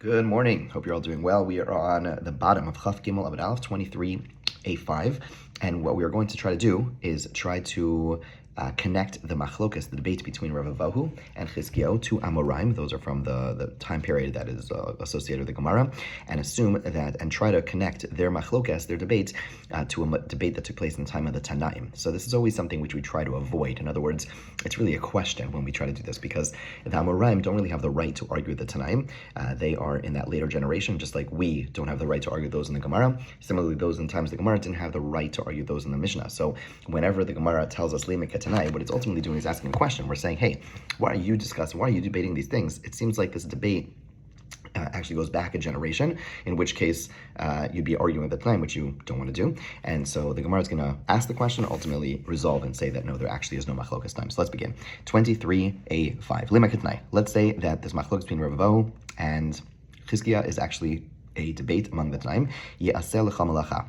Good morning. Hope you're all doing well. We are on the bottom of Chaf Gimel Amud Aleph 23a5, and what we are going to try to do is try to connect the machlokas, the debate between Rav Avahu and Chizkiyahu, to Amoraim. Those are from the time period that is associated with the Gemara, and assume that and try to connect their machlokas, their debate, to a debate that took place in the time of the Tanaim. So this is always something which we try to avoid. In other words, it's really a question when we try to do this, because the Amoraim don't really have the right to argue with the Tanaim. They are in that later generation, just like we don't have the right to argue those in the Gemara. Similarly, those in times of the Gemara didn't have the right to argue those in the Mishnah. So whenever the Gemara tells us Limit Tanai, what it's ultimately doing is asking a question. We're saying, hey, why are you discussing, why are you debating these things? It seems like this debate actually goes back a generation, in which case you'd be arguing at the time, which you don't want to do. And so the Gemara is going to ask the question, ultimately resolve and say that no, there actually is no machlokas time. So let's begin. 23a5. Lima Ketnai. Let's say that this machlokas between Rav Avahu and Chizkiyahu is actually a debate among the time. Ye'aseh lecha malacha.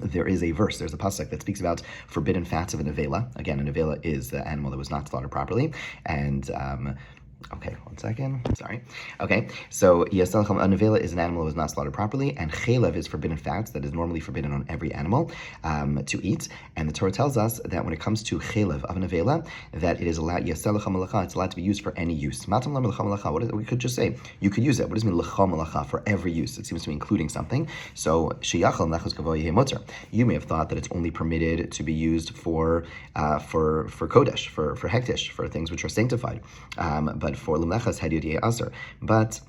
There is a verse, there's a pasuk that speaks about forbidden fats of a nevela. Again, a nevela is the animal that was not slaughtered properly. And okay, one second. Sorry. Okay, so a nevela is an animal that was not slaughtered properly, and chelev is forbidden fats that is normally forbidden on every animal to eat. And the Torah tells us that when it comes to chelev of a nevela, that it is allowed. It's allowed to be used for any use. What we could just say, you could use it. What does it mean lecha malacha? For every use? It seems to be including something. So you may have thought that it's only permitted to be used for kodesh, for hektish, for things which are sanctified. But for lemechas had yodiyeh aser. But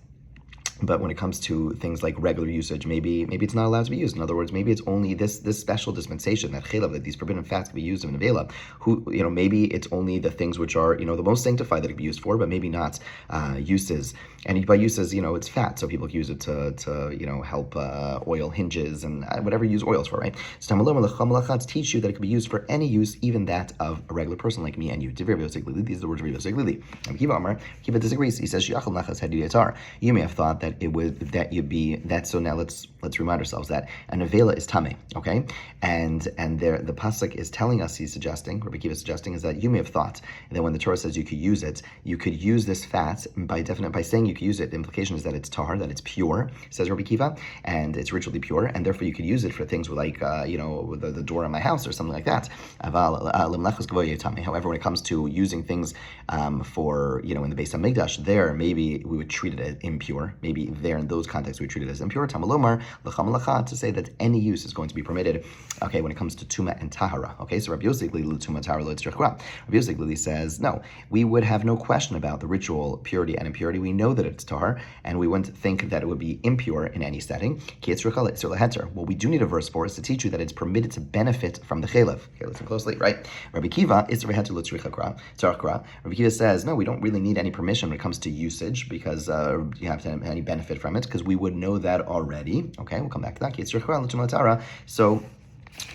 when it comes to things like regular usage, maybe it's not allowed to be used. In other words, maybe it's only this special dispensation, that chelav, that these forbidden fats can be used in nevela. Maybe it's only the things which are, the most sanctified that it can be used for, but maybe not uses. And by uses, it's fat, so people can use it to help oil hinges and whatever you use oils for, right? So to teach you that it can be used for any use, even that of a regular person like me and you. These are the words of Rav Yosi. And Kiva disagrees. He says, you may have thought that so now let's remind ourselves that a nevela is tameh, okay? And there the pasuk is telling us, Rabbi Kiva is suggesting, is that you may have thought that when the Torah says you could use it, you could use this fat by saying you could use it, the implication is that it's tahar, that it's pure, says Rabbi Kiva, and it's ritually pure, and therefore you could use it for things like the door of my house or something like that. However, when it comes to using things for in the Beis Hamikdash, there maybe we would treat it as impure. Maybe there in those contexts we treat it as impure. Tamalomar lecha malacha, to say that any use is going to be permitted. Okay, when it comes to tuma and tahara. Okay, so Rabbi Yosi tuma tahara lo tzrichra. Rabbi Yosi says no, we would have no question about the ritual purity and impurity. We know that it's tahar, and we wouldn't think that it would be impure in any setting. What we do need a verse for is to teach you that it's permitted to benefit from the chelev. Okay, listen closely, right? Rabbi Kiva is reheter lo tzrichra. Rabbi Kiva says no, we don't really need any permission when it comes to usage, because you have to have any benefit from it, because we would know that already. Okay, we'll come back to that. So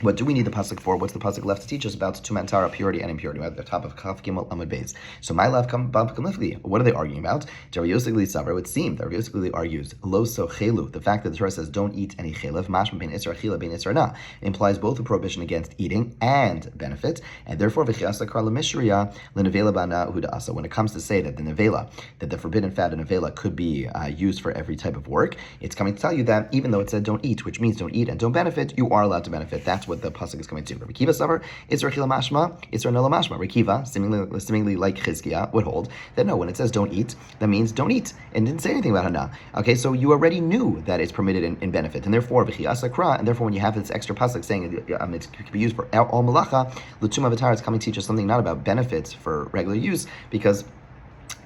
what do we need the pasuk for? What's the pasuk left to teach us about tumantara, purity and impurity? We're at the top of Chaf Gimel Amud Beis. So my love what are they arguing about? Rabbi Yosi, it would seem that Rabbi Yosi argues lo so chelu, the fact that the Torah says don't eat any chelev, mashma ben isra chila ben isra na, implies both a prohibition against eating and benefit, and therefore v'chiasa kar lemishriya lenevela bana huda asa. When it comes to say that the nevela, that the forbidden fat in nevela could be used for every type of work, it's coming to tell you that even though it said don't eat, which means don't eat and don't benefit, you are allowed to benefit. That's what the pasuk is coming to. Rabbi Kiva savar isra chila mashma, isra nela mashma. Rabbi Kiva, seemingly like Chizkiyahu, would hold that no, when it says don't eat, that means don't eat, and didn't say anything about hana. Okay, so you already knew that it's permitted in benefit, and therefore v'chiasa kra, and therefore when you have this extra pasuk saying it can be used for all malacha, l'tuma v'tara, it's coming to teach us something not about benefits for regular use, because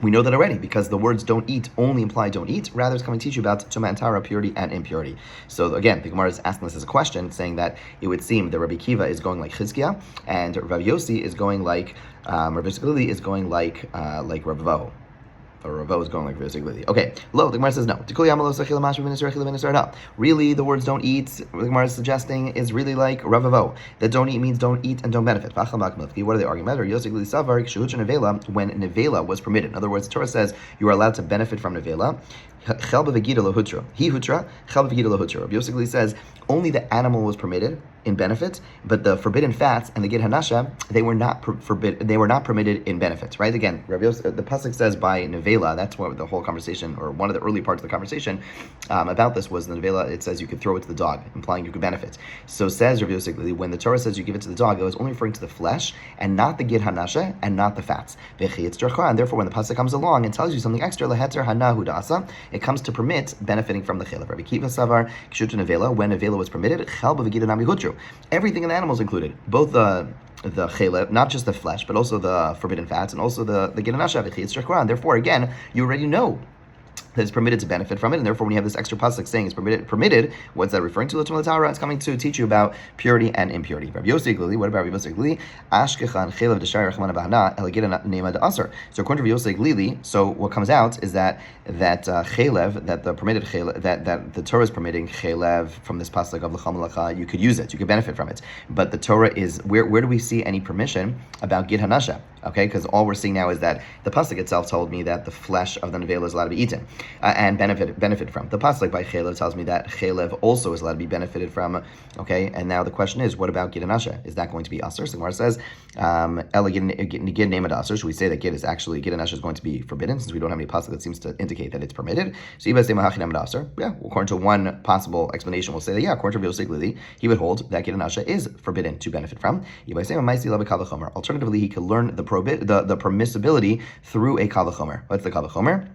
we know that already, because the words don't eat only imply don't eat. Rather, it's coming to teach you about tuma and tara, purity and impurity. So again, the Gemara is asking this as a question, saying that it would seem that Rabbi Kiva is going like Chizkiyahu, and Rabbi Yosi is going like Rabbi Yosi is going like Rav Avahu. Or Ravo is going like basically. Okay, the Gemara says no. Really, the words don't eat, the Gemara is suggesting, is really like Ravo. That don't eat means don't eat and don't benefit. What are they arguing about? When nevela was permitted. In other words, the Torah says you are allowed to benefit from nevela. Chelba v'gida lo hutra. He hutra, chelba v'gida lo hutra. Rabbi Yosef says only the animal was permitted in benefit, but the forbidden fats and the gid hanasha, they were not They were not permitted in benefits. Right? Again, Rabbi Yosef, the pasuk says by nevela. That's what the whole conversation, or one of the early parts of the conversation about this was the nevela. It says you could throw it to the dog, implying you could benefit. So says Rabbi Yosef, when the Torah says you give it to the dog, it was only referring to the flesh and not the gid hanasha and not the fats. And therefore, when the pasuk comes along and tells you something extra, leheter hanahu dasa, it comes to permit benefiting from the chelev. Rabbi Kiva savar kshuta nevela, when nevela was permitted, chelba v'gida nami hutru. Everything in the animals included, both the chelev, not just the flesh, but also the forbidden fats, and also the gid hanasha v'chiyitz. Therefore, again, you already know that it's permitted to benefit from it, and therefore when you have this extra pasuk saying it's permitted, what's that referring to? It's coming to teach you about purity and impurity. Rabbi Yosef Glili, what about Rabbi Yosef Glili? Ashkechan chelav d'shar rachmana bahana elegida nema d'asar. So according to Rabbi Yosef Glili, so what comes out is that chelev, that the permitted chelev, that the Torah is permitting chelev from this pasuk of l'cham l'cha, you could use it, you could benefit from it. But the Torah is, where do we see any permission about gid hanasha? Okay, because all we're seeing now is that the pasuk itself told me that the flesh of the nevela is allowed to be eaten and benefit from. The pasuk by chelev tells me that chelev also is allowed to be benefited from. Okay, and now the question is, what about gid hanasha? Is that going to be aser? So Gemara says, ela gid name it aser. Should we say that gid hanasha is going to be forbidden, since we don't have any pasuk that seems to indicate that it's permitted? So Iba say mahachinam aser. Yeah, according to one possible explanation, we'll say that according to Rabbi Yosef Glili, he would hold that gid hanasha is forbidden to benefit from. Iba say alternatively, he could learn the permissibility through a kal v'chomer. What's the kal v'chomer?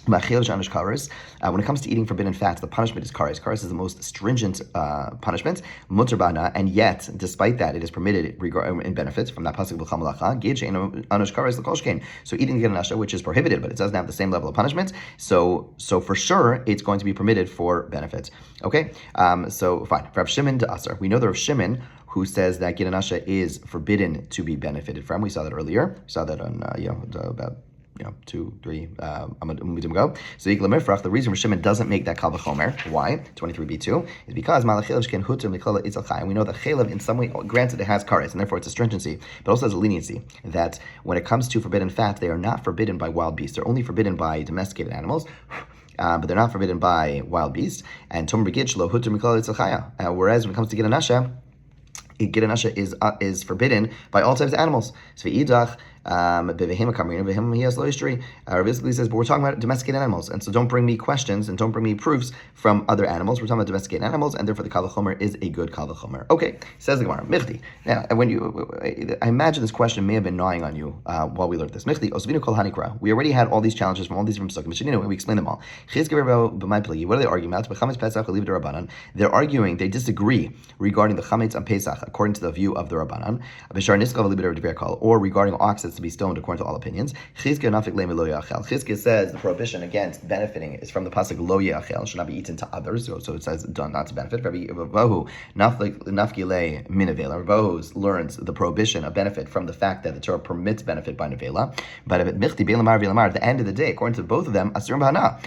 When it comes to eating forbidden fats, the punishment is kares. Kares is the most stringent punishment, mutar bana, and yet, despite that, it is permitted in benefits from that pasuk b'cham malacha. Gid she'eino anush kares l'kol shkein. So eating gid hanasha, which is prohibited, but it doesn't have the same level of punishment. So for sure, it's going to be permitted for benefits. Okay, so fine. Rav Shimon de Aser. We know the Rav Shimon who says that gid hanasha is forbidden to be benefited from. We saw that earlier. We saw that on about 2-3 Amudim ago. So the reason Shimon doesn't make that kal v'chomer, why? 23b2 is because malachil can huter mikol itzalchai. And we know that chelev in some way, granted it has kares, and therefore it's a stringency, but also has a leniency. That when it comes to forbidden fats, they are not forbidden by wild beasts. They're only forbidden by domesticated animals. But they're not forbidden by wild beasts. And tom begid lo huter mikol itzalchaya. Whereas when it comes to gid hanasha is forbidden by all types of animals. So basically says, but we're talking about domesticated animals, and so don't bring me questions and don't bring me proofs from other animals. We're talking about domesticated animals, and therefore the kal v'chomer is a good kal v'chomer. Okay, says the Gemara. Michti. Now, I imagine this question may have been gnawing on you while we learned this. Michti osvinu kol hanikra. We already had all these challenges from all these different psukim, and we explained them all. What are they arguing about? They're arguing, they disagree regarding the chametz on Pesach according to the view of the Rabbanan, or regarding ox that's to be stoned according to all opinions. Chizkiah says the prohibition against benefiting is from the pasuk lo ye'achel, should not be eaten to others, so it says done not to benefit. Rabbi Vahu nafgile min nevela. Rabbi Vahu learns the prohibition of benefit from the fact that the Torah permits benefit by nevela. But at the end of the day, according to both of them, asirum b'hana,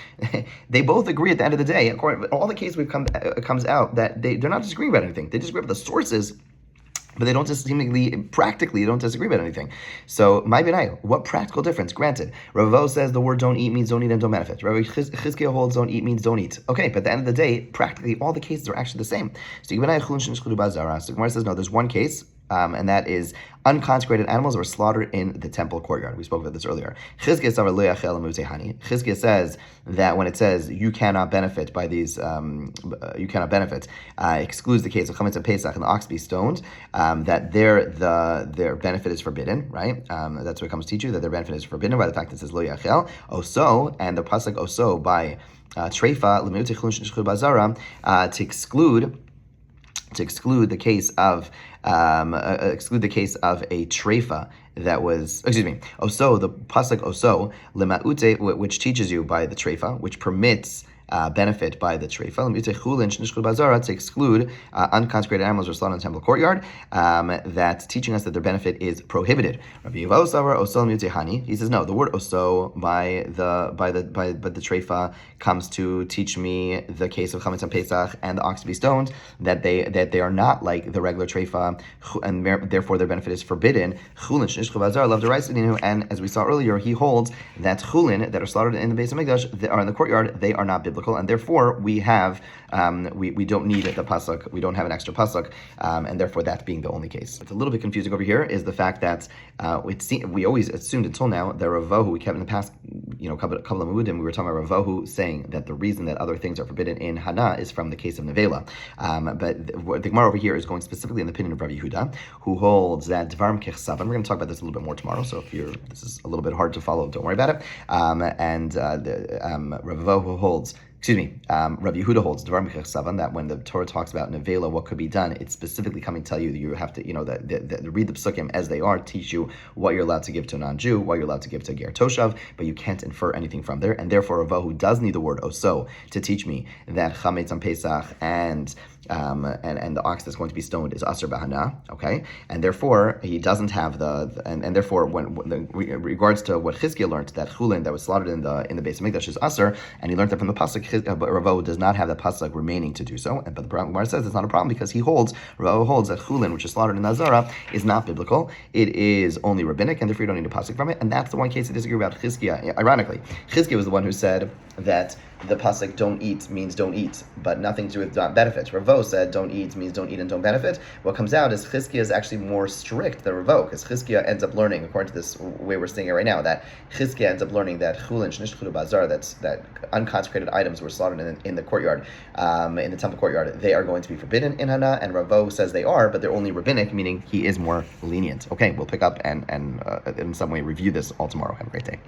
they both agree at the end of the day. According all the cases comes out that they're not disagreeing about anything. They disagree about the sources, but they don't practically don't disagree about anything. So, my benai, what practical difference? Granted, Rav Vo says the word don't eat means don't eat and don't benefit. Rabbi Chizkiah holds don't eat means don't eat. Okay, but at the end of the day, practically all the cases are actually the same. So, Gemara says no, there's one case, and that is unconsecrated animals that were slaughtered in the temple courtyard. We spoke about this earlier. Chizkiah says that when it says you cannot benefit by these, excludes the case of chametz and Pesach and the ox be stoned, that their benefit is forbidden, right? That's what it comes to teach you, that their benefit is forbidden by the fact that it says lo yachel. Oso, and the pasuk oso by treifa to exclude the case of a treifa that was, oso, the pasuk oso lema'ute, which teaches you by the treifa, which permits benefit by the treifa. To exclude unconsecrated animals or slaughtered in the temple courtyard, that's teaching us that their benefit is prohibited. He says no. The word oso by the treifa comes to teach me the case of chametz on Pesach and the ox to be stoned, that they are not like the regular treifa, and therefore their benefit is forbidden. And as we saw earlier, he holds that chulin that are slaughtered in the base of Mikdash, that are in the courtyard, they are not biblical, and therefore we have we don't need the pasuk, we don't have an extra pasuk, and therefore that being the only case. It's a little bit confusing over here is the fact that we always assumed until now that Ravohu, we kept in the past, couple of Amudim, we were talking about Ravohu saying that the reason that other things are forbidden in Hana is from the case of Nevela. But the Gemara over here is going specifically in the opinion of Rabbi Yehuda, who holds that Dvarim Kechsavan. We're going to talk about this a little bit more tomorrow, so if this is a little bit hard to follow, don't worry about it. Rabbi Yehuda holds Dvarim Kechsavan, that when the Torah talks about Nevela, what could be done, it's specifically coming to tell you that you have to, read the psukim as they are, teach you what you're allowed to give to a non-Jew, what you're allowed to give to a Ger Toshav, but you can't infer anything from there, and therefore Ravahu does need the word oso to teach me that chametz on Pesach and the ox that's going to be stoned is aser bahana, okay, and therefore he doesn't have and therefore when regards to what Chizkiah learned, that chulin that was slaughtered in the base of Mikdash is aser, and he learned that from the pasuk, but Ravo does not have the pasuk remaining to do so, but the Gemara says it's not a problem because Ravo holds that chulin, which is slaughtered in Nazara, is not biblical. It is only rabbinic, and therefore you don't need a pasuk from it, and that's the one case they disagree about Chizkiah. Ironically, Chizkiah was the one who said that the pasuk don't eat means don't eat, but nothing to do with benefit. Ravo said don't eat means don't eat and don't benefit. What comes out is Chizkiah is actually more strict than Ravo, because Chizkiah ends up learning, according to this way we're seeing it right now, that Chizkiah ends up learning that chulin shnishchulu bazar, that unconsecrated items were slaughtered in the courtyard, in the temple courtyard, they are going to be forbidden in Hana, and Ravo says they are, but they're only rabbinic, meaning he is more lenient. Okay, we'll pick up and in some way review this all tomorrow. Have a great day.